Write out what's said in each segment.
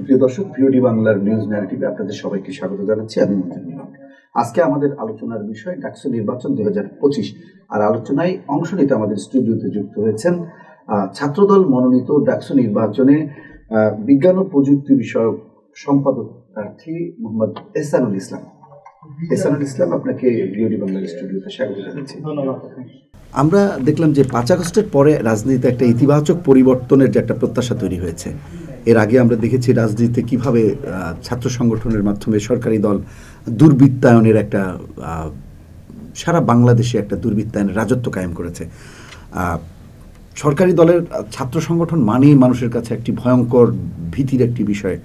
সুপ্রিয় দর্শক, ভিওডি বাংলার নিউজ ন্যারেটিভে আপনাদের সবাইকে স্বাগত জানাচ্ছি। আমি মঞ্জুর মিলন। আজকে আমাদের আলোচনার বিষয় ডাকসু নির্বাচন 2025। আর আলোচনায় অংশ নিতে আমাদের স্টুডিওতে যুক্ত হয়েছেন ছাত্রদল মনোনীত ডাকসু নির্বাচনে বিজ্ঞান ও প্রযুক্তি বিষয়ক সম্পাদক প্রার্থী মোহাম্মদ এহসানুল ইসলাম। এহসানুল ইসলাম, আপনাকে ভিওডি বাংলার স্টুডিওতে স্বাগত জানাচ্ছি। ধন্যবাদ। আমরা দেখলাম যে 5 আগস্টের পরে রাজনীতিতে একটা ইতিবাচক পরিবর্তনের যে একটা প্রত্যাশা তৈরি হয়েছে। এর আগে আমরা দেখেছি রাজনীতিতে কিভাবে ছাত্র সংগঠনের মাধ্যমে সরকারি দল দুর্বৃত্তায়নের একটা সারা বাংলাদেশে একটা দুর্বৃত্তায়নের রাজত্ব কায়েম করেছে। সরকারি দলের ছাত্র সংগঠন মানেই মানুষের কাছে একটি ভয়ঙ্কর ভীতির একটি বিষয়,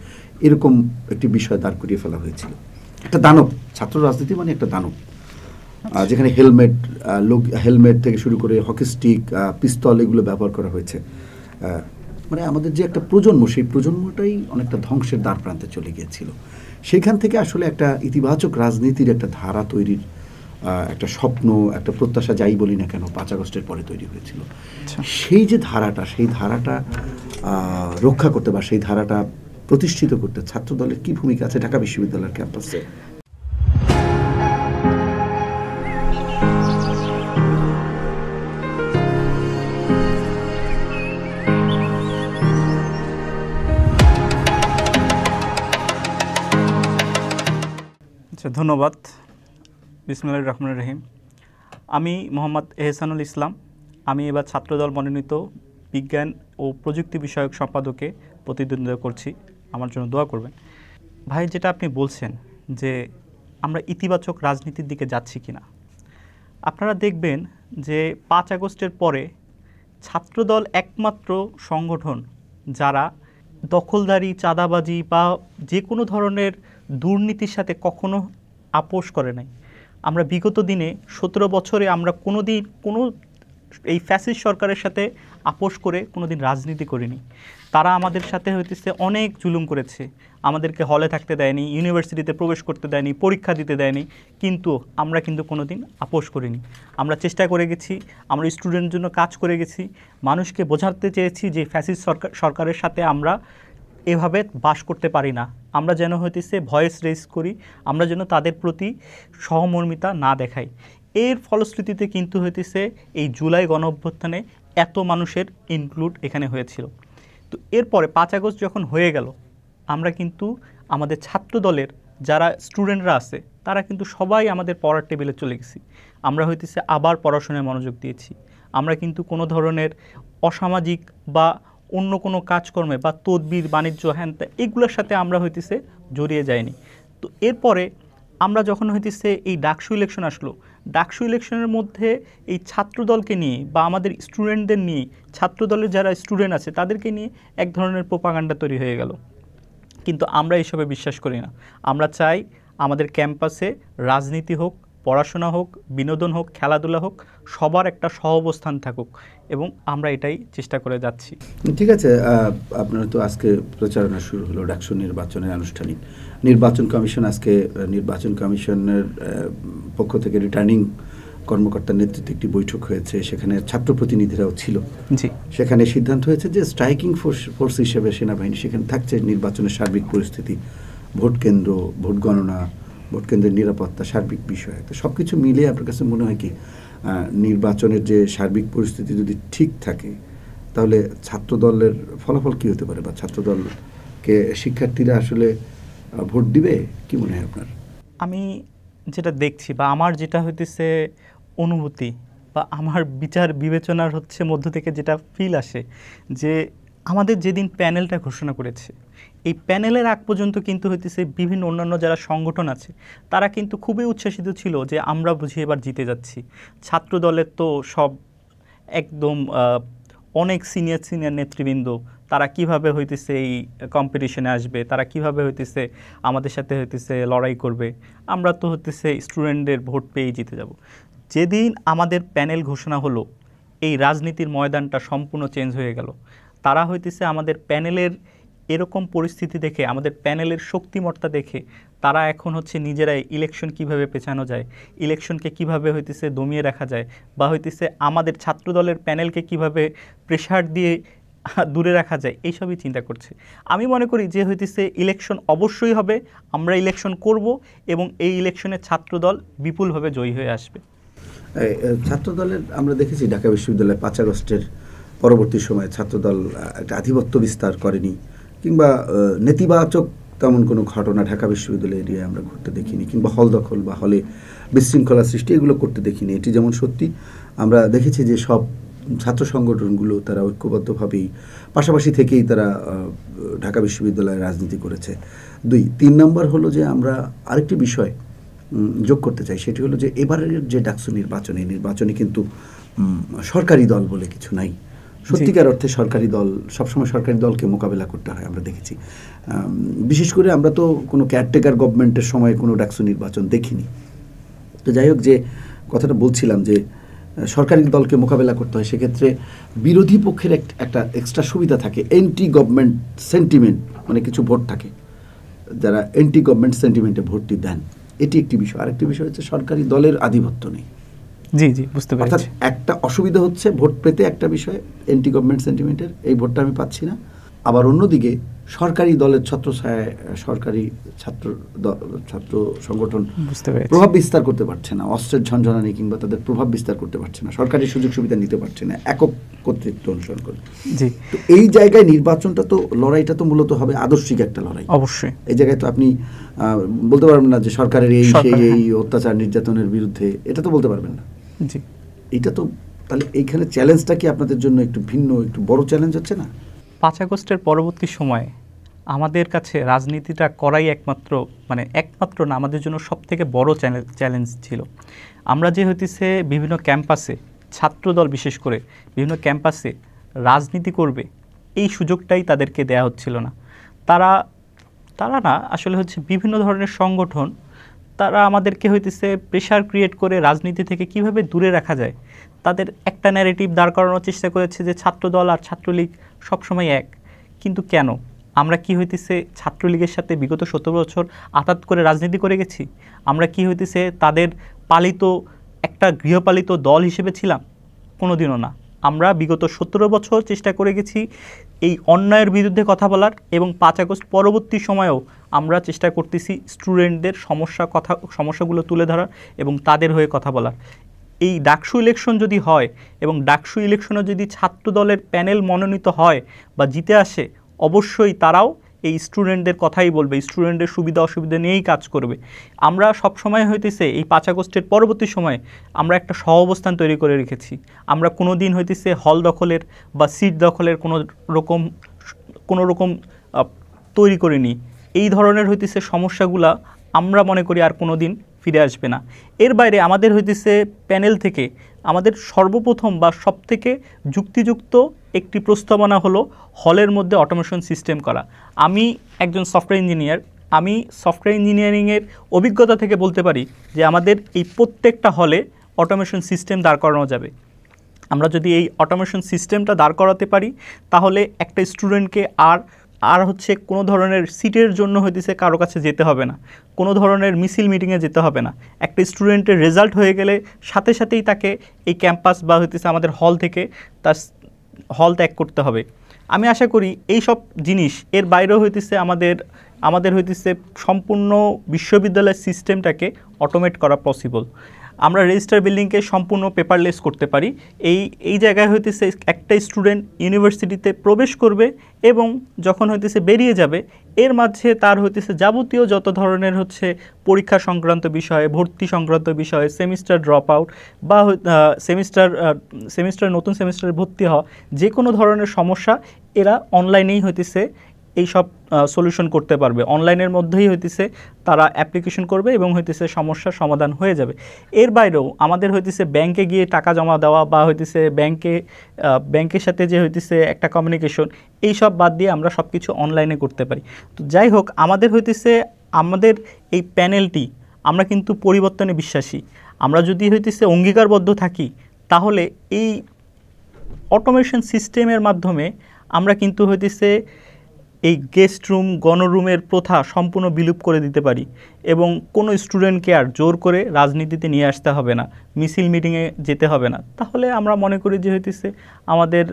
এরকম একটি বিষয় দাঁড় করিয়ে ফেলা হয়েছিল। একটা দানব, ছাত্র রাজনীতি মানে একটা দানব, যেখানে হেলমেট থেকে শুরু করে হকি স্টিক, পিস্তল এগুলো ব্যবহার করা হয়েছে। মানে আমাদের যে একটা প্রজন্ম, সেই প্রজন্মটাই অনেকটা ধ্বংসের দ্বার প্রান্তে চলে গিয়েছিল। সেইখান থেকে আসলে একটা ইতিবাচক রাজনীতির একটা ধারা তৈরির একটা স্বপ্ন, একটা প্রত্যাশা, যাই বলি না কেন, 5 আগস্টের পরে তৈরি হয়েছিল। সেই যে ধারাটা, সেই ধারাটা রক্ষা করতে বা সেই ধারাটা প্রতিষ্ঠিত করতে ছাত্র দলের কী ভূমিকা আছে ঢাকা বিশ্ববিদ্যালয়ের ক্যাম্পাসে? ধন্যবাদ। বিসমিল্লাহির রহমানির রহিম। আমি মোহাম্মদ এহসানুল ইসলাম। আমি এবার ছাত্রদল মনোনীত বিজ্ঞান ও প্রযুক্তি বিষয়ক সম্পাদকে প্রতিদ্বন্দ্বিতা করছি। আমার জন্য দোয়া করবেন। ভাই, যেটা আপনি বলছেন যে আমরা ইতিবাচক রাজনীতির দিকে যাচ্ছি কিনা, আপনারা দেখবেন যে 5 আগস্টের পরে ছাত্রদল একমাত্র সংগঠন যারা দখলদারি, চাঁদাবাজি বা যে কোনো ধরনের দুর্নীতির সাথে কখনো আপোষ করে নাই। আমরা বিগত দিনে 17 বছরে আমরা কোনো এই ফ্যাসিস্ট সরকারের সাথে আপোষ করে কোনো দিন রাজনীতি করিনি। তারা আমাদের সাথে হইতেছে অনেক জুলুম করেছে, আমাদেরকে হলে থাকতে দেয়নি, ইউনিভার্সিটিতে প্রবেশ করতে দেয়নি, পরীক্ষা দিতে দেয়নি, কিন্তু আমরা কিন্তু কোনো দিন আপোষ করিনি। আমরা চেষ্টা করে গেছি, আমরা স্টুডেন্টের জন্য কাজ করে গেছি, মানুষকে বোঝাতে চেয়েছি যে ফ্যাসিস্ট সরকারের সাথে আমরা এভাবে বাস করতে পারি না। আমরা যেন হইতেছে ভয়েস রেজ করি, আমরা যেন তাদের প্রতি সহমর্মিতা না দেখাই। এর ফলশ্রুতিতে কিন্তু হইতেছে এই জুলাই গণঅভ্যুত্থানে এত মানুষের ইনক্লুড এখানে হয়েছিল। তো এরপরে 5 আগস্ট যখন হয়ে গেল, আমরা কিন্তু আমাদের ছাত্র দলের যারা স্টুডেন্টরা আছে তারা কিন্তু সবাই আমাদের পড়ার টেবিলে চলে গেছি। আমরা হইতেছে আবার পড়াশোনায় মনোযোগ দিয়েছি। আমরা কিন্তু কোনো ধরনের অসামাজিক বা অন্য কোনো কাজকর্মে বা তদবির, বাণিজ্য, হ্যানত্যান এগুলোর সাথে আমরা হইতেছে জড়িয়ে যাইনি। তো এরপরে আমরা যখন হইতেছে এই ডাকসু ইলেকশন আসলো, ডাকসু ইলেকশনের মধ্যে এই ছাত্রদলকে নিয়ে বা আমাদের স্টুডেন্টদের নিয়ে, ছাত্রদলের যারা স্টুডেন্ট আছে তাদেরকে নিয়ে এক ধরনের প্রোপাগান্ডা তৈরি হয়ে গেল। কিন্তু আমরা এইসবে বিশ্বাস করি না। আমরা চাই আমাদের ক্যাম্পাসে রাজনীতি হোক, পড়াশোনা হোক, বিনোদন হোক, খেলাধুলা হোক, সবার একটা সহাবস্থান থাকুক, এবং আমরা এটাই চেষ্টা করে যাচ্ছি। ঠিক আছে, আপনার তো আজকে প্রচারণা শুরু হলো ডাকসু নির্বাচনের আনুষ্ঠানিক। নির্বাচন কমিশন আজকে নির্বাচন কমিশনের পক্ষ থেকে রিটার্নিং কর্মকর্তার নেতৃত্বে একটি বৈঠক হয়েছে, সেখানে ছাত্র প্রতিনিধিরাও ছিল। জি, সেখানে সিদ্ধান্ত হয়েছে যে স্ট্রাইকিং ফোর্স হিসেবে সেনাবাহিনী সেখানে থাকছে। নির্বাচনের সার্বিক পরিস্থিতি, ভোট কেন্দ্র, ভোট গণনা, ভোট কেন্দ্রের নিরাপত্তা, সার্বিক বিষয়, তো সব কিছু মিলিয়ে আপনার কাছে মনে হয় কি নির্বাচনের যে সার্বিক পরিস্থিতি যদি ঠিক থাকে তাহলে ছাত্রদলের ফলাফল কী হতে পারে, বা ছাত্রদলকে শিক্ষার্থীরা আসলে ভোট দিবে, কি মনে হয় আপনার? আমি যেটা দেখছি বা আমার যেটা হইতেছে অনুভূতি বা আমার বিচার বিবেচনার মধ্য থেকে যেটা ফিল আসে, যে আমাদের যেদিন প্যানেলটা ঘোষণা করেছে, এই প্যানেলের আগ পর্যন্ত কিন্তু হইতেছে বিভিন্ন অন্যান্য যারা সংগঠন আছে তারা কিন্তু খুবই উচ্ছ্বাসিত ছিল যে আমরা বুঝি এবার জিতে যাচ্ছি। ছাত্র দলের তো সব একদম অনেক সিনিয়র নেতৃবৃন্দ, তারা কিভাবে হইতেছে এই কম্পিটিশনে আসবে, তারা কিভাবে হইতেছে আমাদের সাথে হইতেছে লড়াই করবে, আমরা তো হইতেছে স্টুডেন্টদের ভোট পেয়েই জিতে যাব। যেদিন আমাদের প্যানেল ঘোষণা হলো, এই রাজনীতির ময়দানটা সম্পূর্ণ চেঞ্জ হয়ে গেল। তারা হইতেছে আমাদের প্যানেলের এরকম পরিস্থিতি দেখে, আমাদের প্যানেলের শক্তিমত্তা দেখে তারা এখন নিজেরাই ইলেকশন কিভাবে পেছানো যায়, ইলেকশনকে কিভাবে দমিয়ে রাখা যায়, বা আমাদের ছাত্রদলের প্যানেলকে কিভাবে প্রেশার দিয়ে দূরে রাখা যায় এইসবই চিন্তা করছে। আমি মনে করি যে হইতেছে ইলেকশন অবশ্যই হবে, আমরা ইলেকশন করব এবং এই ইলেকশনে ছাত্রদল বিপুলভাবে জয়ী হয়ে আসবে। ছাত্রদলের আমরা দেখেছি ঢাকা বিশ্ববিদ্যালয়ে 5 আগস্টের পরবর্তী সময়ে ছাত্রদল একটা আধিপত্য বিস্তার করেনি, কিংবা নেতিবাচক তেমন কোনো ঘটনা ঢাকা বিশ্ববিদ্যালয় এরিয়ায় আমরা ঘটতে দেখিনি, কিংবা হল দখল বা হলে বিশৃঙ্খলা সৃষ্টি এগুলো করতে দেখিনি। এটি যেমন সত্যি, আমরা দেখেছি যে সব ছাত্র সংগঠনগুলো তারা ঐক্যবদ্ধভাবেই পাশাপাশি থেকেই তারা ঢাকা বিশ্ববিদ্যালয়ে রাজনীতি করেছে। 3 নম্বর হলো যে আমরা আরেকটি বিষয় যোগ করতে চাই, সেটি হলো যে এবারের যে ডাকসু নির্বাচনে কিন্তু সরকারি দল বলে কিছু নাই। সত্যিকার অর্থে সরকারি দল, সবসময় সরকারি দলকে মোকাবেলা করতে হয় আমরা দেখেছি। বিশেষ করে আমরা তো কোনো কেয়ারটেকার গভর্নমেন্টের সময় কোনো ডাকসু নির্বাচন দেখিনি। তো যাই হোক, যে কথাটা বলছিলাম যে সরকারি দলকে মোকাবেলা করতে হয়, সেক্ষেত্রে বিরোধী পক্ষের একটা এক্সট্রা সুবিধা থাকে, অ্যান্টি গভর্নমেন্ট সেন্টিমেন্ট, মানে কিছু ভোট থাকে যারা অ্যান্টি গভর্নমেন্ট সেন্টিমেন্টে ভোটটি দেন। এটি একটি বিষয়। আরেকটি বিষয় হচ্ছে সরকারি দলের আধিপত্য নেই। জি জি, বুঝতে পারছি। অর্থাৎ একটা অসুবিধা হচ্ছে ভোট পেতে, একটা বিষয় অ্যান্টি গভর্নমেন্ট সেন্টিমেন্টের, এই ভোটটা আমি পাচ্ছি না। আবার অন্যদিকে সরকারি দলের ছত্রছায়ায় সরকারি ছাত্র সংগঠন প্রভাব বিস্তার করতে পারছে না, অস্ত্রের ঝনঝনানি কিংবা তাদের প্রভাব বিস্তার করতে পারছে না, সরকারি সুযোগ সুবিধা নিতে পারছে না, একক কর্তৃত্ব অনুসরণ করে। জি, তো এই জায়গায় নির্বাচনটা তো, লড়াইটা তো মূলত হবে আদর্শিক একটা লড়াই। অবশ্যই এই জায়গায় তো আপনি বলতে পারবেন না যে সরকারের এই অত্যাচার নির্যাতনের বিরুদ্ধে, এটা তো বলতে পারবেন না। জি, এটা তো তাহলে এইখানে চ্যালেঞ্জটা কি আপনাদের জন্য একটু ভিন্ন, একটু বড় চ্যালেঞ্জ হচ্ছে না? 5 আগস্টের পরবর্তী সময়ে আমাদের কাছে রাজনীতিটা করাই একমাত্র না, আমাদের জন্য সবথেকে বড় চ্যালেঞ্জ ছিল। আমরা যে হইতেছে বিভিন্ন ক্যাম্পাসে, ছাত্রদল বিশেষ করে বিভিন্ন ক্যাম্পাসে রাজনীতি করবে, এই সুযোগটাই তাদেরকে দেয়া হচ্ছিল না। তারা না আসলে হচ্ছে বিভিন্ন ধরনের সংগঠন, তারা আমাদেরকে হইতেছে প্রেশার ক্রিয়েট করে রাজনীতি থেকে কিভাবে দূরে রাখা যায়, তাদের একটা ন্যারেটিভ দাঁড় করানোর চেষ্টা করেছে যে ছাত্রদল আর ছাত্রলীগ সবসময় এক। কিন্তু কেন? আমরা কি হইতেছে ছাত্রলীগের সাথে বিগত 17 বছর আঘাত করে রাজনীতি করে গেছি? আমরা কি হইতেছে তাদের পালিত একটা গৃহপালিত দল হিসেবে ছিলাম? কোনোদিনও না। আমরা বিগত 17 বছর চেষ্টা করে গেছি এই অন্যায়ের বিরুদ্ধে কথা বলার, এবং 5 আগস্ট পরবর্তী সময়েও আমরা চেষ্টা করতেছি স্টুডেন্টদের সমস্যাগুলো তুলে ধরার এবং তাদের হয়ে কথা বলার। এই ডাকসু ইলেকশন যদি হয় এবং ডাকসু ইলেকশনে যদি ছাত্র দলের প্যানেল মনোনীত হয় বা জিতে আসে, অবশ্যই তারাও এই স্টুডেন্টদের কথাই বলবে, স্টুডেন্টের সুবিধা অসুবিধা নিয়েই কাজ করবে। আমরা সবসময় হইতেছে এই 5 আগস্টের পরবর্তী সময়ে আমরা একটা সহাবস্থান তৈরি করে রেখেছি। আমরা কোনো দিন হইতেছে হল দখলের বা সিট দখলের কোনো রকম তৈরি করিনি। এই ধরনের হইতেছে সমস্যাগুলা আমরা মনে করি আর কোনো দিন ফিরে আসবে না। এর বাইরে আমাদের হইতেছে প্যানেল থেকে আমাদের সর্বপ্রথম বা সবথেকে যুক্তিযুক্ত একটি প্রস্তাবনা হলো হলের মধ্যে অটোমেশন সিস্টেম করা। আমি একজন সফটওয়্যার ইঞ্জিনিয়ার, আমি সফটওয়্যার ইঞ্জিনিয়ারিংয়ের অভিজ্ঞতা থেকে বলতে পারি যে আমাদের এই প্রত্যেকটা হলে অটোমেশন সিস্টেম দাঁড় করানো যাবে। আমরা যদি এই অটোমেশন সিস্টেমটা দাঁড় করাতে পারি, তাহলে একটা স্টুডেন্টকে আর হচ্ছে কোনো ধরনের সিটের জন্য হইতেছে কারো কাছে যেতে হবে না, কোনো ধরনের মিছিল মিটিংয়ে যেতে হবে না। একটা স্টুডেন্টের রেজাল্ট হয়ে গেলে সাথে সাথেই তাকে এই ক্যাম্পাস বা হইতেছে আমাদের হল থেকে তার হল ত্যাগ করতে হবে। আমি আশা করি এই সব জিনিস এর বাইরেও হইতেছে আমাদের হইতেছে সম্পূর্ণ বিশ্ববিদ্যালয়ের সিস্টেমটাকে অটোমেট করা পসিবল। আমরা রেজিস্টার বিল্ডিংকে সম্পূর্ণ পেপারলেস করতে পারি। এই জায়গায় হইতেছে একটা স্টুডেন্ট ইউনিভার্সিটিতে প্রবেশ করবে এবং যখন হইতেছে বেরিয়ে যাবে, এর মাঝে তার হইতেছে যাবতীয় যত ধরনের হচ্ছে পরীক্ষা সংক্রান্ত বিষয়ে, ভর্তি সংক্রান্ত বিষয়ে, সেমিস্টার ড্রপ আউট বা সেমিস্টার নতুন সেমিস্টারে ভর্তি হওয়া, যে কোনো ধরনের সমস্যা এরা অনলাইনেই হইতেছে এই সব সলিউশন করতে পারবে। অনলাইনের মধ্যেই হইতেছে তারা অ্যাপ্লিকেশন করবে এবং হইতেছে সমস্যার সমাধান হয়ে যাবে। এর বাইরেও আমাদের হইতেছে ব্যাংকে গিয়ে টাকা জমা দেওয়া বা হইতেছে ব্যাংকের সাথে যে হইতেছে একটা কমিউনিকেশন, এই সব বাদ দিয়ে আমরা সব কিছু অনলাইনে করতে পারি। তো যাই হোক, আমাদের হইতেছে আমাদের এই প্যানেলটি, আমরা কিন্তু পরিবর্তনে বিশ্বাসী। আমরা যদি হইতেছে অঙ্গীকারবদ্ধ থাকি, তাহলে এই অটোমেশন সিস্টেমের মাধ্যমে আমরা কিন্তু হইতেছে এই গেস্ট রুম, গণরুমের প্রথা সম্পূর্ণ বিলুপ করে দিতে পারি এবং কোনো স্টুডেন্টকে আর জোর করে রাজনীতিতে নিয়ে আসতে হবে না, মিছিল মিটিংয়ে যেতে হবে না। তাহলে আমরা মনে করি যে হইতেছে আমাদের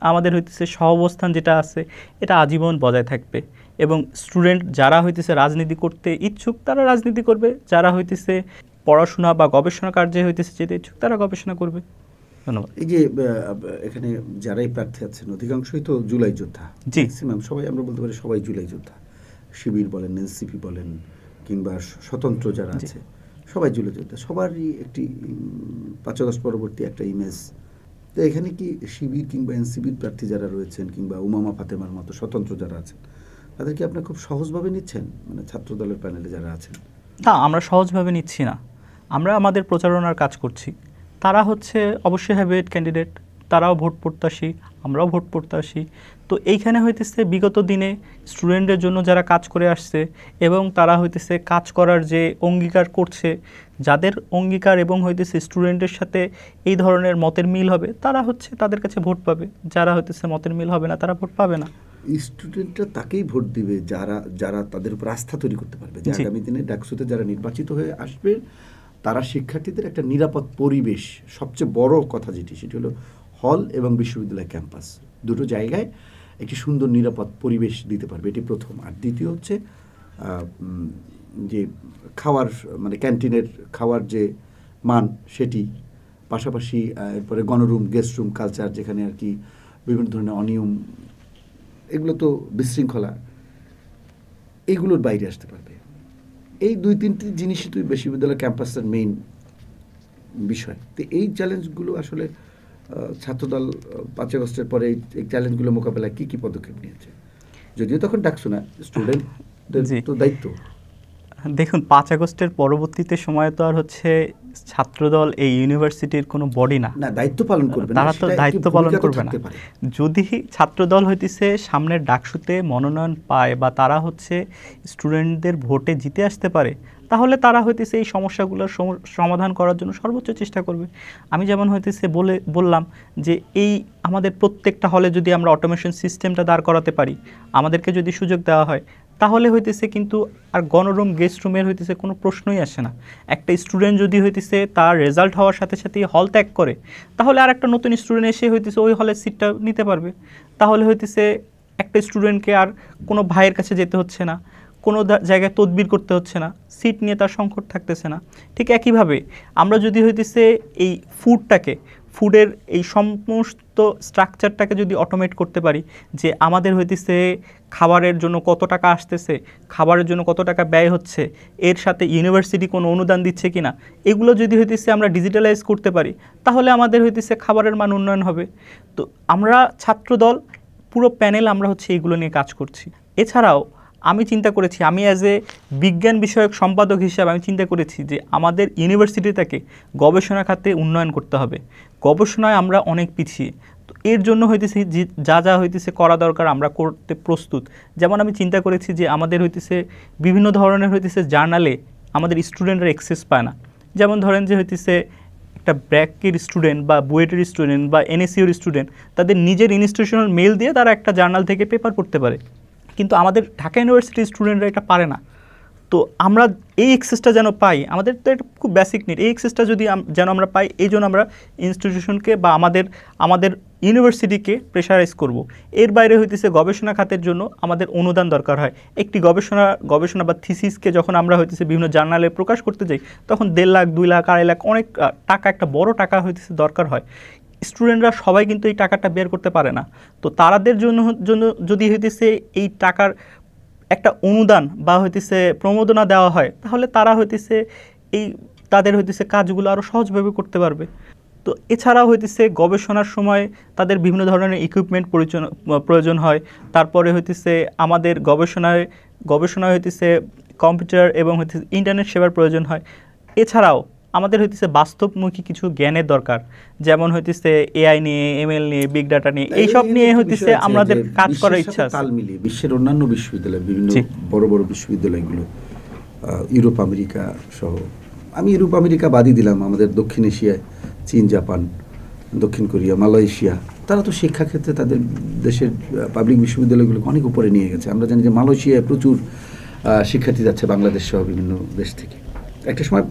আমাদের হইতেছে সহাবস্থান যেটা আছে এটা আজীবন বজায় থাকবে এবং স্টুডেন্ট যারা হইতেছে রাজনীতি করতে ইচ্ছুক তারা রাজনীতি করবে, যারা হইতেছে পড়াশোনা বা গবেষণা কার্যে হইতেছে যেতে ইচ্ছুক তারা গবেষণা করবে। ধন্যবাদ। এই যে এখানে যারাই প্রার্থী আছেন অধিকাংশই তো জুলাই যোদ্ধা, জি ম্যাক্সিমাম সবাই, আমরা বলতে পারি সবাই জুলাই যোদ্ধা। শিবির বলেন, এনসিপি বলেন, কিংবা স্বতন্ত্র যারা আছে সবাই জুলাই যোদ্ধা। সবারই একটি 5 আগস্ট পরবর্তী একটা ইমেজ। তো এখানে কি শিবির কিংবা এনসিপির প্রার্থী যারা রয়েছেন কিংবা উমামা ফাতেমার মতো স্বতন্ত্র যারা আছেন তাদেরকে আপনারা খুব সহজভাবে নিচ্ছেন, মানে ছাত্র দলের প্যানেলে যারা আছেন? না, আমরা সহজভাবে নিচ্ছি না। আমরা আমাদের প্রচারণার কাজ করছি। তারা হচ্ছে অবশ্যই হ্যাভিয়েট ক্যান্ডিডেট, তারাও ভোট প্রত্যাশী, আমরাও ভোট প্রত্যাশী। তো এইখানে হইতেছে বিগত দিনে স্টুডেন্টদের জন্য যারা কাজ করে আসছে এবং তারা হইতেছে কাজ করার যে অঙ্গীকার করছে, যাদের অঙ্গীকার এবং হইতেছে স্টুডেন্টের সাথে এই ধরনের মতের মিল হবে তারা হচ্ছে তাদের কাছে ভোট পাবে, যারা হইতেছে মতের মিল হবে না তারা ভোট পাবে না। স্টুডেন্টরা তাকেই ভোট দিবে যারা যারা তাদের উপর আস্থা তৈরি করতে পারবে, যে আগামী দিনে ডাকসুতে যারা নির্বাচিত হয়ে আসবে তারা শিক্ষার্থীদের একটা নিরাপদ পরিবেশ, সবচেয়ে বড় কথা যেটি সেটি হলো হল এবং বিশ্ববিদ্যালয় ক্যাম্পাস দুটো জায়গায় একটি সুন্দর নিরাপদ পরিবেশ দিতে পারবে, এটি প্রথম। আর দ্বিতীয় হচ্ছে যে খাওয়ার, মানে ক্যান্টিনের খাওয়ার যে মান সেটি, পাশাপাশি এরপরে গণরুম, গেস্ট রুম কালচার, যেখানে আর কি বিভিন্ন ধরনের অনিয়ম, এগুলো তো বিশৃঙ্খলা, এইগুলোর বাইরে আসতে পারবে। এই 2-3টি জিনিসই তো বিশ্ববিদ্যালয় ক্যাম্পাসের মেইন বিষয়। তো এই চ্যালেঞ্জগুলো আসলে ছাত্রদল 5 আগস্টের পরে এই চ্যালেঞ্জগুলো মোকাবেলায় কী কী পদক্ষেপ নিয়েছে? যদিও তখন ডাকছো না, স্টুডেন্টদের তো দায়িত্ব। দেখুন, 5 আগস্টের পরবর্তীতে সময় তো আর হচ্ছে ছাত্রদল এই ইউনিভার্সিটির কোনো বডি না, দায়িত্ব পালন করবে না, তারা তো দায়িত্ব পালন করবে না। যদি ছাত্রদল হইতেছে সামনের ডাকসুতে মনোনয়ন পায় বা তারা হচ্ছে স্টুডেন্টদের ভোটে জিতে আসতে পারে, তাহলে তারা হইতেছে এই সমস্যাগুলোর সমাধান করার জন্য সর্বোচ্চ চেষ্টা করবে। আমি যেমন হইতেছে বললাম যে এই আমাদের প্রত্যেকটা হলে যদি আমরা অটোমেশন সিস্টেমটা দাঁড় করাতে পারি, আমাদেরকে যদি সুযোগ দেওয়া হয়, তাহলে হইতেছে কিন্তু আর গণরুম, গেস্ট রুমের হইতেছে কোনো প্রশ্নই আসে না। একটা স্টুডেন্ট যদি হইতেছে তার রেজাল্ট হওয়ার সাথে সাথেই হল ত্যাগ করে, তাহলে আর একটা নতুন স্টুডেন্ট এসে হইতেছে ওই হলের সিটটা নিতে পারবে। তাহলে হইতেছে একটা স্টুডেন্টকে আর কোনো ভাইয়ের কাছে যেতে হচ্ছে না, কোনো জায়গায় তদবির করতে হচ্ছে না, সিট নিয়ে তার সংকট থাকতেছে না। ঠিক একইভাবে আমরা যদি হইতেছে এই ফুডের এই সমস্ত স্ট্রাকচারটাকে যদি অটোমেট করতে পারি, যে আমাদের হইতেছে খাবারের জন্য কত টাকা আসতেছে, খাবারের জন্য কত টাকা ব্যয় হচ্ছে, এর সাথে ইউনিভার্সিটি কোনো অনুদান দিচ্ছে কিনা, এগুলো যদি হইতেছে আমরা ডিজিটালাইজ করতে পারি, তাহলে আমাদের হইতেছে খাবারের মান উন্নয়ন হবে। তো আমরা ছাত্রদল পুরো প্যানেল আমরা হচ্ছে এইগুলো নিয়ে কাজ করছি। এছাড়াও আমি চিন্তা করেছি, আমি অ্যাজ এ বিজ্ঞান বিষয়ক সম্পাদক হিসাবে আমি চিন্তা করেছি যে আমাদের ইউনিভার্সিটিটাকে গবেষণা খাতে উন্নয়ন করতে হবে। গবেষণায় আমরা অনেক পিছিয়ে, তো এর জন্য হইতেছে যা যা হইতেছে করা দরকার আমরা করতে প্রস্তুত। যেমন আমি চিন্তা করেছি যে আমাদের হইতেছে বিভিন্ন ধরনের হইতেছে জার্নালে আমাদের স্টুডেন্টরা অ্যাক্সেস পায় না। যেমন ধরেন যে হইতেছে একটা ব্র্যাকের স্টুডেন্ট বা বুয়েটের স্টুডেন্ট বা এনএসইউর স্টুডেন্ট তাদের নিজের ইনস্টিটিউশনাল মেল দিয়ে তারা একটা জার্নাল থেকে পেপার পড়তে পারে, কিন্তু আমাদের ঢাকা ইউনিভার্সিটির স্টুডেন্টরা এটা পারে না। তো আমরা এই অ্যাক্সেসটা যেন পাই, আমাদের তো এটা খুব বেসিক নিড, এই অ্যাক্সেসটা যদি যেন আমরা পাই, এই জন্য আমরা ইনস্টিটিউশনকে বা আমাদের ইউনিভার্সিটিকে প্রেশারাইজ করব। এর বাইরে হইতেছে গবেষণা খাতের জন্য আমাদের অনুদান দরকার হয়। একটি গবেষণা বা থিসিসকে যখন আমরা হইতেছে বিভিন্ন জার্নালে প্রকাশ করতে যাই, তখন 1.5 লাখ 2 লাখ 2.5 লাখ অনেক টাকা, একটা বড় টাকা হইতেছে দরকার হয়। স্টুডেন্টরা সবাই কিন্তু এই টাকাটা বের করতে পারে না। তো তাদের জন্য যদি হইতেছে এই টাকার একটা অনুদান বা হইতেছে প্রণোদনা দেওয়া হয়, তাহলে তারা হইতেছে তাদের হইতেছে কাজগুলো আরও সহজভাবে করতে পারবে। তো এছাড়াও হইতেছে গবেষণার সময় তাদের বিভিন্ন ধরনের ইকুইপমেন্ট প্রয়োজন হয়। তারপরে হইতেছে আমাদের গবেষণায় হইতেছে কম্পিউটার এবং হইতেছে ইন্টারনেট সেবার প্রয়োজন হয়। এছাড়াও আমাদের হইতেছে বাস্তবমুখী কিছু জ্ঞানের দরকার, যেমন হইতেছে এআই নিয়ে, এমএল নিয়ে, বিগ ডাটা নিয়ে, এইসব নিয়ে হইতেছে আমাদের কাজ করার ইচ্ছা আছে। তাল মিলিয়ে বিশ্বের অন্যান্য বিশ্ববিদ্যালয়, বিভিন্ন বড় বড় বিশ্ববিদ্যালয়গুলো, ইউরোপ আমেরিকা সহ, আমি ইউরোপ আমেরিকা বাদই দিলাম, আমাদের দক্ষিণ এশিয়ায় চীন, জাপান, দক্ষিণ কোরিয়া, মালয়েশিয়া, তারা তো শিক্ষাক্ষেত্রে তাদের দেশের পাবলিক বিশ্ববিদ্যালয়গুলোকে অনেক উপরে নিয়ে গেছে। আমরা জানি যে মালয়েশিয়ায় প্রচুর শিক্ষার্থী যাচ্ছে বাংলাদেশ সহ বিভিন্ন দেশ থেকে। একটা সময়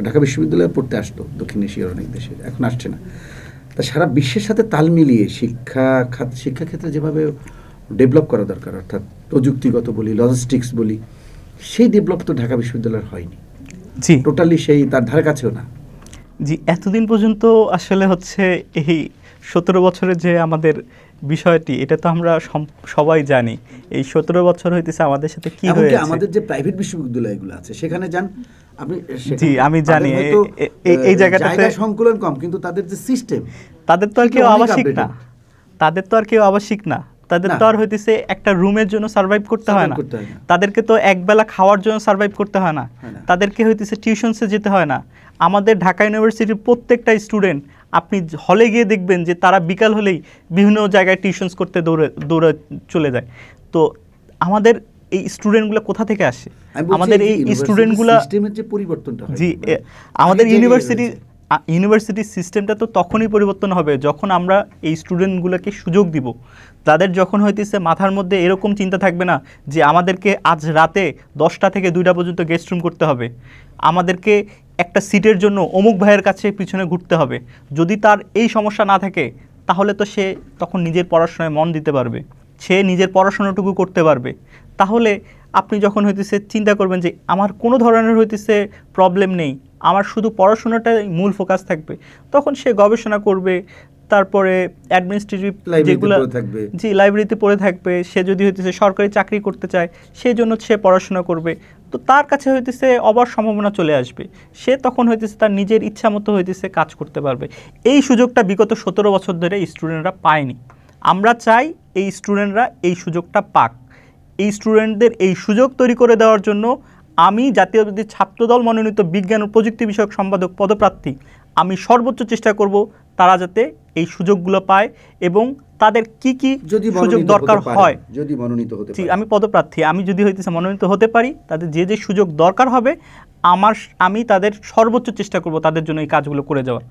ঢাকা বিশ্ববিদ্যালয়ে পড়তে আসতো দক্ষিণ এশিয়ার অনেক দেশে, এখন আসছে না। তা সারা বিশ্বের সাথে তাল মিলিয়ে শিক্ষাক্ষেত্রে যেভাবে ডেভেলপ করা দরকার, অর্থাৎ প্রযুক্তিগত বলি, লজিস্টিক্স বলি, সেই ডেভেলপ তো ঢাকা বিশ্ববিদ্যালয়ের হয়নি। জি, টোটালি সেই তার ধারে কাছেও না। জি, এতদিন পর্যন্ত আসলে হচ্ছে এই 17 বছরের যে আমাদের বিষয়টি, এটা তো আমরা সবাই জানি। এই 17 বছর হইতেছে আমাদের সাথে কি হয়েছে। আমাদের যে প্রাইভেট বিশ্ববিদ্যালয়গুলো আছে সেখানে যান আপনি, জি আমি জানি এই জায়গাটাতে সংকুলন কম, কিন্তু তাদের যে সিস্টেম, তাদের তো আর কেউ আবাসিক না, তাদের তো আর হইতেছে একটা রুমের জন্য সার্ভাইভ করতে হয় না, তাদেরকে তো একবেলা খাওয়ার জন্য সার্ভাইভ করতে হয় না, তাদেরকে হইতেছে টিউশনসে যেতে হয় না। আমাদের ঢাকা ইউনিভার্সিটির প্রত্যেকটা স্টুডেন্ট আপনি হলে গিয়ে দেখবেন যে তারা বিকাল হলেই বিভিন্ন জায়গায় টিউশনস করতে দৌড়ে চলে যায়। তো আমাদের এই স্টুডেন্টগুলো কোথা থেকে আসে? আমাদের এই স্টুডেন্টগুলো সিস্টেমের যে পরিবর্তনটা হয়, জি আমাদের ইউনিভার্সিটির সিস্টেমটা তো তখনই পরিবর্তন হবে যখন আমরা এই স্টুডেন্টগুলোকে সুযোগ দিব। তাদের যখন হইতেছে মাথার মধ্যে এরকম চিন্তা থাকবে না যে আমাদেরকে আজ রাতে 10টা থেকে 2টা পর্যন্ত গেস্ট রুম করতে হবে, আমাদেরকে একটা সিটের জন্য অমুক ভাইয়ের কাছে পিছনে ঘুরতে হবে। যদি তার এই সমস্যা না থাকে তাহলে তো সে তখন নিজের পড়াশোনায় মন দিতে পারবে, সে নিজের পড়াশোনাটুকু করতে পারবে। তাহলে আপনি যখন হইতেছে চিন্তা করবেন যে আমার কোনো ধরনের হইতেছে প্রবলেম নেই, আমার শুধু পড়াশোনাটাই মূল ফোকাস থাকবে, তখন সে গবেষণা করবে, তারপরে অ্যাডমিনিস্ট্রেটিভ যেগুলো থাকবে, জি লাইব্রেরিতে পড়ে থাকবে। সে যদি হইতেছে সরকারি চাকরি করতে চায় সেই জন্য সে পড়াশোনা করবে। তো তার কাছে হইতেছে অবার সম্ভাবনা চলে আসবে, সে তখন হইতেছে তার নিজের ইচ্ছা মতো হইতেছে কাজ করতে পারবে। এই সুযোগটা বিগত 17 বছর ধরে স্টুডেন্টরা পায়নি। আমরা চাই এই স্টুডেন্টরা এই সুযোগটা পাক। এই স্টুডেন্টদের এই সুযোগ তৈরি করে দেওয়ার জন্য আমি জাতীয়তাবাদী ছাত্রদল মনোনীত বিজ্ঞান ও প্রযুক্তি বিষয়ক সম্পাদক পদপ্রার্থী, আমি সর্বোচ্চ চেষ্টা করব তারা যাতে এই সুযোগগুলো পায় এবং তাদের কি কি সুযোগ দরকার হয়। যদি মনোনীত হতে পারে, আমি পদপ্রার্থী, আমি যদি হইতেছে মনোনীত হতে পারি, তাদের যে যে সুযোগ দরকার হবে আমি তাদের সর্বোচ্চ চেষ্টা করব তাদের জন্য এই কাজগুলো করে যাওয়ার।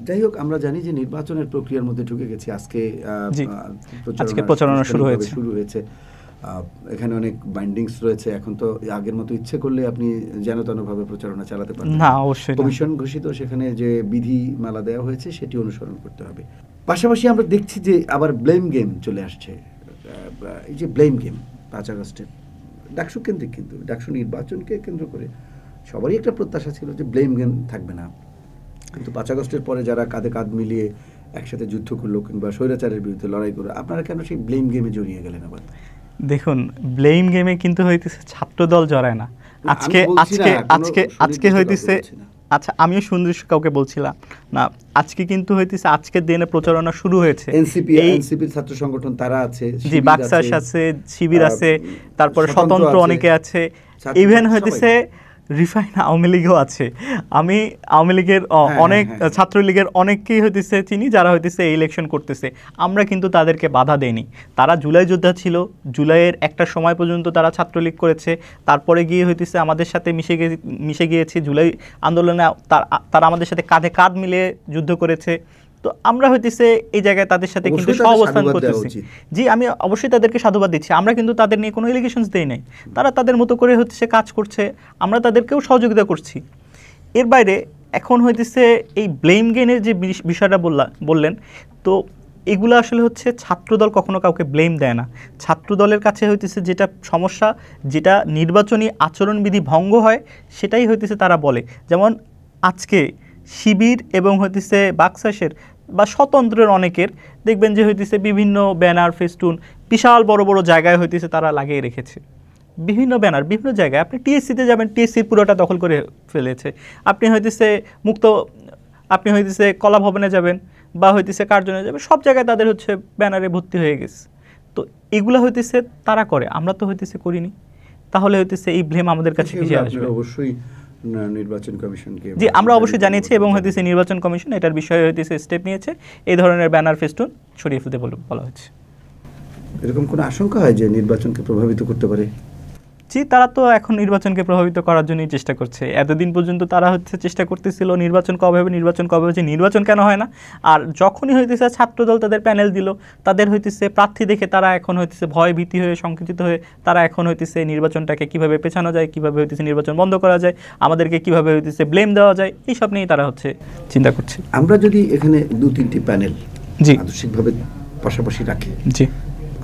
যাই হোক, আমরা জানি যে নির্বাচনের প্রক্রিয়ার মধ্যে ঢুকে গেছি। আজকে প্রচারণা শুরু হয়েছে। এখানে অনেক বাইন্ডিংস রয়েছে। এখন তো আগের মতো ইচ্ছে করলে আপনি যেন তেনভাবে প্রচারণা চালাতে পারেন না, অবশ্যই কমিশন ঘোষিত সেখানে যে বিধিমালা দেওয়া হয়েছে সেটি অনুসরণ করতে হবে। পাশাপাশি আমরা দেখছি যে আবার ব্লেম গেম চলে আসছে। এই যে ব্লেম গেম 5 আগস্টে ডাকসু কেন্দ্রিক, কিন্তু ডাকসু নির্বাচনকে কেন্দ্র করে সবারই একটা প্রত্যাশা ছিল যে ব্লেম গেম থাকবে না, কিন্তু 5 আগস্টের পরে যারা কাঁধে কাঁধ মিলিয়ে একসাথে যুদ্ধ করলো কিংবা স্বৈরাচারের বিরুদ্ধে লড়াই করলো, আপনারা কেন সেই ব্লেম গেমে জড়িয়ে গেলেন? আবার দেখুন, ব্লেম গেমে কিন্তু হইতেছে ছাত্রদল জড়ায় না। আজকে হইতেছে, আচ্ছা আমিও সুন্দর কাউকে বলছিলাম না, আজকে কিন্তু হইতেছে আজকের দিনে প্রচারণা শুরু হয়েছে। এনসিপির ছাত্র সংগঠন তারা আছে, জি বাক্সাস আছে, শিবির আছে, তারপরে স্বতন্ত্র অনেকে আছে, ইভেন হইতেছে রিফাইন আওয়ামী লীগও আছে। আমি আওয়ামী লীগের অনেক ছাত্রলীগের অনেককেই হইতেছে চিনি যারা হইতেছে এই ইলেকশন করতেছে। আমরা কিন্তু তাদেরকে বাধা দেইনি। তারা জুলাই যোদ্ধা ছিল, জুলাইয়ের একটা সময় পর্যন্ত তারা ছাত্রলীগ করেছে, তারপরে গিয়ে হইতেছে আমাদের সাথে মিশে গিয়েছে জুলাই আন্দোলনে। তারা আমাদের সাথে কাঁধে কাঁধ মিলিয়ে যুদ্ধ করেছে। তো আমরা হইতেছে এই জায়গায় তাদের সাথে কিন্তু সহাবস্থান করতেছি। জি আমি অবশ্যই তাদেরকে সাধুবাদ দিচ্ছি। আমরা কিন্তু তাদের নিয়ে কোনো এলিগেশনস দেই নাই, তারা তাদের মতো করে হচ্ছে কাজ করছে, আমরা তাদেরকেও সহযোগিতা করছি। এর বাইরে এখন হইতেছে এই ব্লেম গেমের যে বিষয়টা বললেন, তো এগুলো আসলে হচ্ছে ছাত্রদল কখনো কাউকে ব্লেম দেয় না। ছাত্রদলের কাছে হইতেছে যেটা সমস্যা, যেটা নির্বাচনী আচরণবিধি ভঙ্গ হয় সেটাই হইতেছে তারা বলে। যেমন আজকে শিবির এবং হইতেছে বাক্সাসের বা স্বতন্ত্রের অনেকের দেখবেন যে হইতেছে বিভিন্ন ব্যানার ফেস্টুন বিশাল বড় বড় জায়গায় হইতেছে তারা লাগিয়ে রেখেছে, বিভিন্ন ব্যানার বিভিন্ন জায়গায়। আপনি টিএসসিতে যাবেন, টিএসসির পুরোটা দখল করে ফেলেছে। আপনি হইতেছে কলা ভবনে যাবেন বা হইতেছে কার্জনে যাবেন, সব জায়গায় তাদের হচ্ছে ব্যানারে ভর্তি হয়ে গেছে। তো এগুলো হইতেছে তারা করে, আমরা তো হইতেছে করিনি। তাহলে হইতেছে এই ব্লেম আমাদের কাছে কিসে আসবে? অবশ্যই নির্বাচন কমিশনকে, জি আমরা অবশ্যই জানিয়েছি এবং হইতেছে নির্বাচন কমিশন এটার বিষয়ে হইতেছে স্টেপ নিয়েছে। এই ধরনের ব্যানার ফেস্টুন ছড়িয়ে ফেলতে বলা হয়েছে। এরকম কোনো আশঙ্কা হয় যে নির্বাচনকে প্রভাবিত করতে পারে? জি, তারা তো এখন নির্বাচনকে প্রভাবিত করার জন্যই চেষ্টা করছে। এতদিন পর্যন্ত তারা হচ্ছে চেষ্টা করতেছিল নির্বাচন কবে হবে, নির্বাচন কবে হচ্ছে, নির্বাচন কেন হয় না। আর যখনই হইতেছে ছাত্রদল তাদের প্যানেল দিল, তাদের হইতেছে প্রার্থী দেখে তারা এখন হইতেছে ভয় ভীতি হয়ে সংকুচিত হয়ে তারা এখন হইতেছে নির্বাচনটাকে কিভাবে পেছানো যায়, কিভাবে হইতেছে নির্বাচন বন্ধ করা যায়, আমাদেরকে কিভাবে হইতেছে ব্লেম দেওয়া যায়, এইসব নিয়েই তারা হচ্ছে চিন্তা করছে। আমরা যদি এখানে 2-3টি প্যানেল জি আদর্শিকভাবে পাশাপাশি রাখি, জি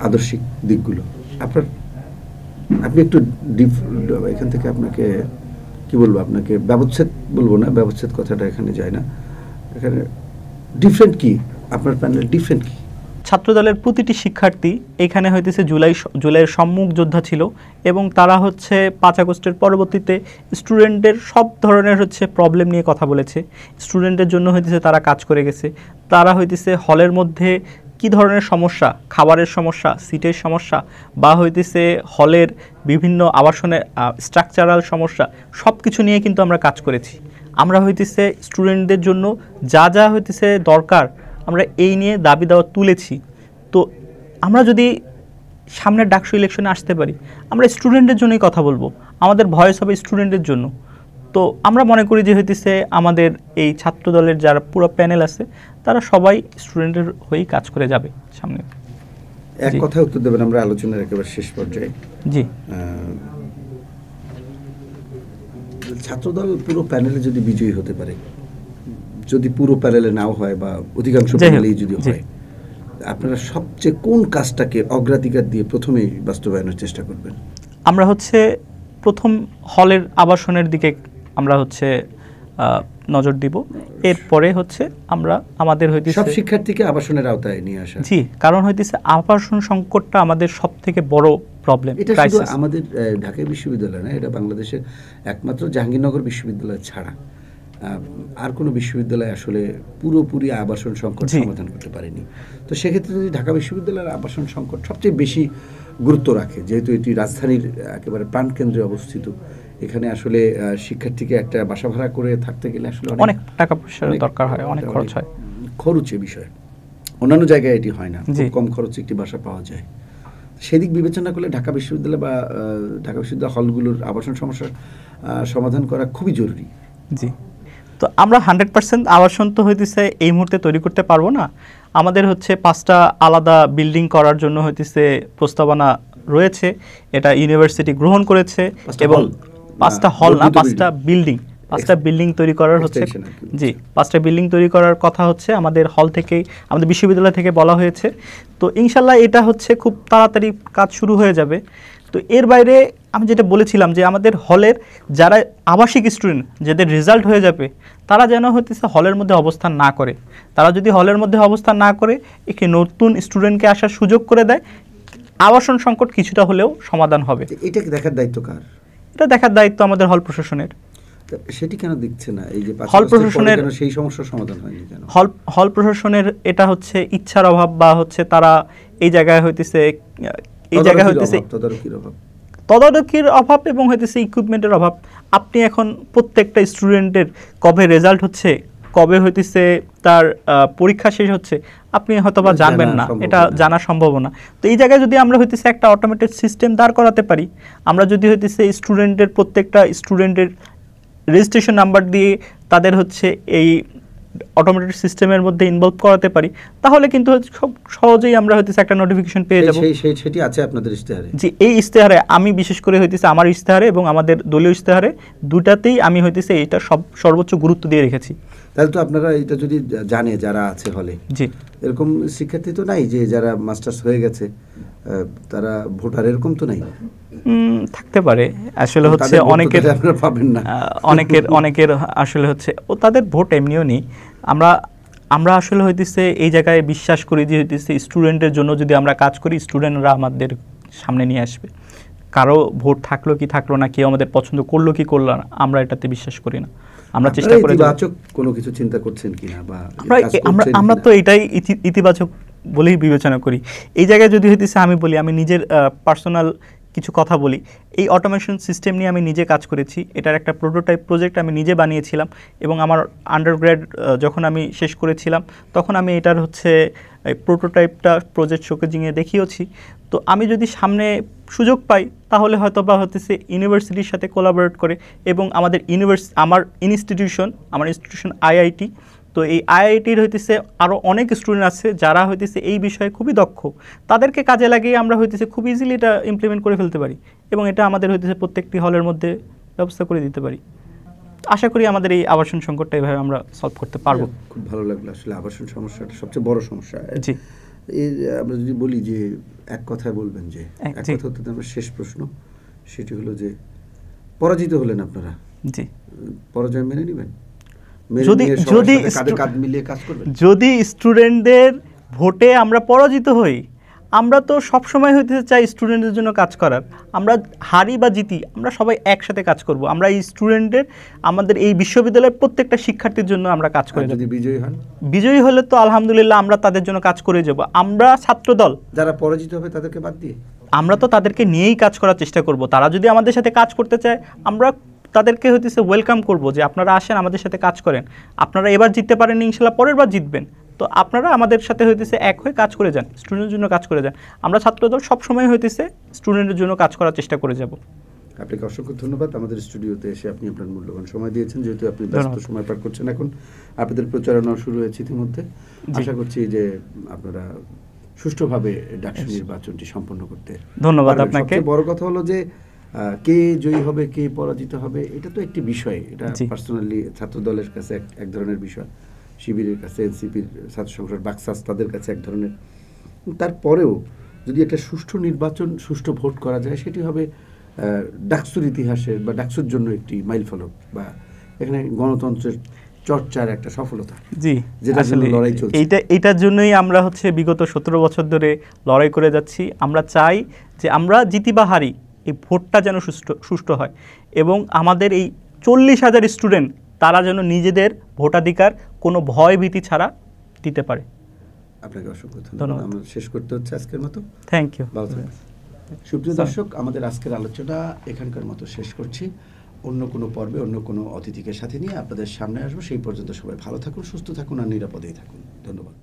আদর্শিক দিকগুলো আপনি একটু এখান থেকে আপনাকে কি বলবো, আপনাকে ব্যবচ্ছেদ বলবো না, ব্যবচ্ছেদ কথাটা এখানে যায় না, এখানে ডিফারেন্ট কি আপনার প্যানেল ডিফারেন্ট কি? ছাত্রদলের প্রতিটি শিক্ষার্থী এখানে হইতেছে জুলাইয়ের সম্মুখ যোদ্ধা ছিল এবং তারা হচ্ছে 5 আগস্টের পরবর্তীতে স্টুডেন্টদের সব ধরনের হচ্ছে প্রবলেম নিয়ে কথা বলেছে। স্টুডেন্টের জন্য হইতেছে তারা কাজ করে গেছে। তারা হইতেছে হলের মধ্যে কি ধরনের সমস্যা, খাবারের সমস্যা, সিটের সমস্যা বা হইতেছে হলের বিভিন্ন আবাসনের স্ট্রাকচারাল সমস্যা, সব কিছু নিয়ে কিন্তু আমরা কাজ করেছি। আমরা হইতেছে স্টুডেন্টদের জন্য যা যা হইতেছে দরকার আমরা এই নিয়ে দাবি দাওয়া তুলেছি। তো আমরা যদি সামনের ডাকসু ইলেকশনে আসতে পারি, আমরা স্টুডেন্টের জন্যই কথা বলবো, আমাদের ভয়েস হবে স্টুডেন্টের জন্য। তো আমরা মনে করি যে হইতেছে আমাদের এই ছাত্র দলের যারা পুরো প্যানেল আছে তারা সবাই স্টুডেন্টের হয়েই কাজ করে যাবে সামনে। এক কথা উত্তর দেবেন আমরা আলোচনার একেবারে শেষ পর্যায়ে। জি, ছাত্রদল পুরো প্যানেলে যদি বিজয়ী হতে পারে, যদি পুরো প্যানেলে নাও হয় বা অধিকাংশ প্যানেলেই যদি হয়, আপনারা সবচেয়ে কোন কাজটাকে অগ্রাধিকার দিয়ে প্রথমেই বাস্তবায়নের চেষ্টা করবেন? আমরা হচ্ছে প্রথম হলের আবাসনের দিকে আমরা হচ্ছে নজর দিব। এরপরে হচ্ছে আমরা আমাদের হইতেছে সব শিক্ষার্থীকে আবাসনের আওতায় নিয়ে আসা। জি, কারণ হইতেছে আবাসন সংকটটা আমাদের সবথেকে বড় প্রবলেম। এটা শুধু আমাদের ঢাকা বিশ্ববিদ্যালয় না, এটা বাংলাদেশের একমাত্র জাহাঙ্গীরনগর বিশ্ববিদ্যালয় ছাড়া আর কোনো বিশ্ববিদ্যালয় আসলে পুরোপুরি আবাসন সংকট সমাধান করতে পারেনি। তো সেক্ষেত্রে যদি ঢাকা বিশ্ববিদ্যালয়ের আবাসন সংকট সবচেয়ে বেশি গুরুত্ব রাখে, যেহেতু এটি রাজধানীর একেবারে প্রাণকেন্দ্রে অবস্থিত, এখানে আসলে শিক্ষার্থীকে একটা বাসা ভাড়া করে থাকতে গেলে আসলে অনেক টাকা পয়সার দরকার হয়, অনেক খরচ হয়, খরচে বিষয়। অন্যান্য জায়গায় এটি হয় না, খুব কম খরচে একটি বাসা পাওয়া যায়। সেদিক বিবেচনা করলে ঢাকা বিশ্ববিদ্যালয় বা ঢাকা বিশ্ববিদ্যালয় হলগুলোর আবাসন সমস্যার সমাধান করা খুবই জরুরি। জি, তো আমরা 100% আবাসন তো হইতেছে এই মুহূর্তে তৈরি করতে পারবো না। আমাদের হচ্ছে 5টা আলাদা বিল্ডিং করার জন্য হইতেছে প্রস্তাবনা রয়েছে, এটা ইউনিভার্সিটি গ্রহণ করেছে এবং 5টা হল না 5টা বিল্ডিং, 5টা বিল্ডিং তৈরি করার হচ্ছে, জি 5টা বিল্ডিং তৈরি করার কথা হচ্ছে আমাদের হল থেকেই, আমাদের বিশ্ববিদ্যালয় থেকে বলা হয়েছে। তো ইনশাল্লাহ এটা হচ্ছে খুব তাড়াতাড়ি কাজ শুরু হয়ে যাবে। তো এর বাইরে আমি যেটা বলেছিলাম যে আমাদের হলের যারা আবাসিক স্টুডেন্ট যাদের রেজাল্ট হয়ে যাবে তারা যেন হইতেছে হলের মধ্যে অবস্থান না করে, তারা যদি হলের মধ্যে অবস্থান না করে একটি নতুন স্টুডেন্টকে আসার সুযোগ করে দেয়, আবাসন সংকট কিছুটা হলেও সমাধান হবে। এটা দেখার দায়িত্ব কার? এটা দেখার দায়িত্ব আমাদের হল প্রশাসনের। সেটি কেন দেখছে না? এই যে হল প্রশাসনের সেই সমস্যার সমাধান হয়নি কেন? হল প্রশাসনের এটা হচ্ছে ইচ্ছার অভাব বা হচ্ছে তারা এই জায়গায় হইতেছে তদারকির অভাব এবং হইতেছে ইকুইপমেন্টের অভাব। আপনি এখন প্রত্যেকটা স্টুডেন্টের কবে রেজাল্ট হচ্ছে, কবে হইতেছে তার পরীক্ষা শেষ হচ্ছে, আপনি হয়তোবা জানবেন না, এটা জানা সম্ভব না। তো এই জায়গায় যদি আমরা হইতেছে একটা অটোমেটেড সিস্টেম দাঁড় করাতে পারি, আমরা যদি হইতেছে স্টুডেন্টের প্রত্যেকটা স্টুডেন্টের রেজিস্ট্রেশন নাম্বার দিয়ে তাদের হচ্ছে এই অটোমেটেড সিস্টেমের মধ্যে ইনভলভ করাতে পারি, তাহলে কিন্তু খুব সহজেই আমরা হইতেছে একটা নোটিফিকেশন পেয়ে যাব। সেটি আছে আপনাদের ইশতেহারে? জি, এই ইশতেহারে আমি বিশেষ করে হইতেছে আমার ইশতেহারে এবং আমাদের দলীয় ইশতেহারে দুটাতেই আমি হইতেছে এটা সর্বোচ্চ গুরুত্ব দিয়ে রেখেছি। তাহলে তো আপনারা এটা যদি জানে যারা আছে হলে, জি এরকম শিক্ষার্থী তো নাই যে যারা মাস্টার্স হয়ে গেছে তারা ভোটার, এরকম তো নাই? থাকতে পারে, আসলে হচ্ছে অনেকের আপনারা পাবেন না, অনেকের আসলে হচ্ছে ও তাদের ভোট এমনিও নেই। আমরা আসলে হইতেছে এই জায়গায় বিশ্বাস করি যে হইতেছে স্টুডেন্টের জন্য যদি আমরা কাজ করি, স্টুডেন্টরা আমাদের সামনে নিয়ে আসবে। কারো ভোট থাকলো কি থাকলো না, কেউ আমাদের পছন্দ করলো কি করলো না, আমরা এটাতে বিশ্বাস করি না। আমরা চেষ্টা করি ইতিবাচক কোনো কিছু চিন্তা করছেন কিনা বা আমরা তো এটাই ইতিবাচক বলেই বিবেচনা করি। এই জায়গায় যদি হইতেছে আমি বলি, আমি নিজের পার্সোনাল কিছু কথা বলি। এই অটোমেশন সিস্টেম নিয়ে আমি নিজে কাজ করেছি। এটার একটা প্রোটোটাইপ প্রজেক্ট আমি নিজে বানিয়েছিলাম এবং আমার আন্ডারগ্র্যাড যখন আমি শেষ করেছিলাম তখন আমি এটার হচ্ছে প্রোটোটাইপটা প্রজেক্ট শোকেজিংয়ে দেখিয়েছি। তো আমি যদি সামনে সুযোগ পাই তাহলে হয়তো বা হতেছে ইউনিভার্সিটির সাথে কোলাবোরেট করে এবং আমার ইনস্টিটিউশন আইআইটি, তো এই আইআইটির হইতেছে আরও অনেক স্টুডেন্ট আছে যারা হইতেছে এই বিষয়ে খুবই দক্ষ, তাদেরকে কাজে লাগিয়ে আমরা হইতেছে খুব ইজিলি এটা ইমপ্লিমেন্ট করে ফেলতে পারি এবং এটা আমাদের হইতেছে প্রত্যেকটি হলের মধ্যে ব্যবস্থা করে দিতে পারি। আশা করি আমাদের এই আবাসন সংকটটা এইভাবে আমরা সলভ করতে পারবো। খুব ভালো লাগলো, আসলে আবাসন সমস্যাটা সবচেয়ে বড় সমস্যা। জি, এর আমরা যদি বলি যে এক কথায় বলবেন যে এক জি। কথা হতে আমার শেষ প্রশ্ন, সেটি হলো যে পরাজিত হলেন আপনারা, জি, পরাজয় মেনে নেবেন, কাঁধে কাঁধ মিলিয়ে কাজ করবেন? যদি স্টুডেন্টদের ভোটে আমরা পরাজিত হই, আমরা তো সবসময় হইতে চাই স্টুডেন্টদের জন্য কাজ করার। আমরা হারি বা জিতি, আমরা সবাই একসাথে কাজ করব। আমরা এই স্টুডেন্টদের, আমাদের এই বিশ্ববিদ্যালয়ের প্রত্যেকটা শিক্ষার্থীর জন্য আমরা কাজ করে যাব। যদি বিজয়ী হন, বিজয়ী হলে তো আলহামদুলিল্লাহ আমরা তাদের জন্য কাজ করে যাব। আমরা ছাত্রদল, যারা পরাজিত হবে তাদেরকে বাদ দিয়ে আমরা তো তাদেরকে নিয়েই কাজ করার চেষ্টা করব। তারা যদি আমাদের সাথে কাজ করতে চায়, আমরা তাদেরকে হইতেছে ওয়েলকাম করব যে আপনারা আসেন আমাদের সাথে কাজ করেন। আপনারা এবার জিততে পারেন, ইনশাল্লাহ পরের বার জিতবেন। তো আপনারা আমাদের সাথে হইতেছে এক হয়ে কাজ করে যান, স্টুডেন্টের জন্য কাজ করে যান। আমরা ছাত্রদল সবসময় হইতেছে স্টুডেন্টের জন্য কাজ করার চেষ্টা করে যাব। আপনাকে অসংখ্য ধন্যবাদ আমাদের স্টুডিওতে এসে আপনি আপনার মূল্যবান সময় দিয়েছেন। যেহেতু আপনি ব্যস্ত সময় পার করছেন, এখন আপনাদের প্রচারণা শুরু হয়েছে ইতিমধ্যে। আশা করছি যে আপনারা সুষ্ঠুভাবে ডাকসু নির্বাচনটি সম্পন্ন করতে ধন্যবাদ পারবেন। আপনাকে। সবচেয়ে বড় কথা হলো যে কে জয়ী হবে কে পরাজিত হবে এটা তো একটি বিষয়, এটা পার্সোনালি ছাত্র দলের কাছে এক ধরনের বিষয়, শিবিরের কাছে, এনসিপির ছাত্র সংসদ বাকসাস তাদের কাছে এক ধরনের। তারপরেও যদি একটা সুষ্ঠু নির্বাচন, সুষ্ঠু ভোট করা যায়, সেটি হবে ডাকসুর ইতিহাসে বা ডাকসুর জন্য একটি মাইলফলক, বা এখানে গণতন্ত্রের চর্চার একটা সফলতা। জি, যেটা আসলে লড়াই চলছে। এইটার জন্যই আমরা হচ্ছে বিগত 17 বছর ধরে লড়াই করে যাচ্ছি। আমরা চাই যে আমরা জিতি বা হারি, এই ভোটটা যেন সুষ্ঠু হয় এবং আমাদের এই 40,000 স্টুডেন্ট তারা যেন নিজেদের ভোটাধিকার কোনো ভয় ভীতি ছাড়া দিতে পারে। আপনাকে অসংখ্য ধন্যবাদ। আমরা শেষ করতে হচ্ছে আজকের মতো। Thank you. ভালো থাকবেন। সুপ্রিয় দর্শক, আমাদের আজকের আলোচনা এখানকার মতো শেষ করছি। অন্য কোনো পর্বে অন্য কোনো অতিথিকে সাথে নিয়ে আপনাদের সামনে আসবো। সেই পর্যন্ত সবাই ভালো থাকুন, সুস্থ থাকুন আর নিরাপদেই থাকুন। ধন্যবাদ।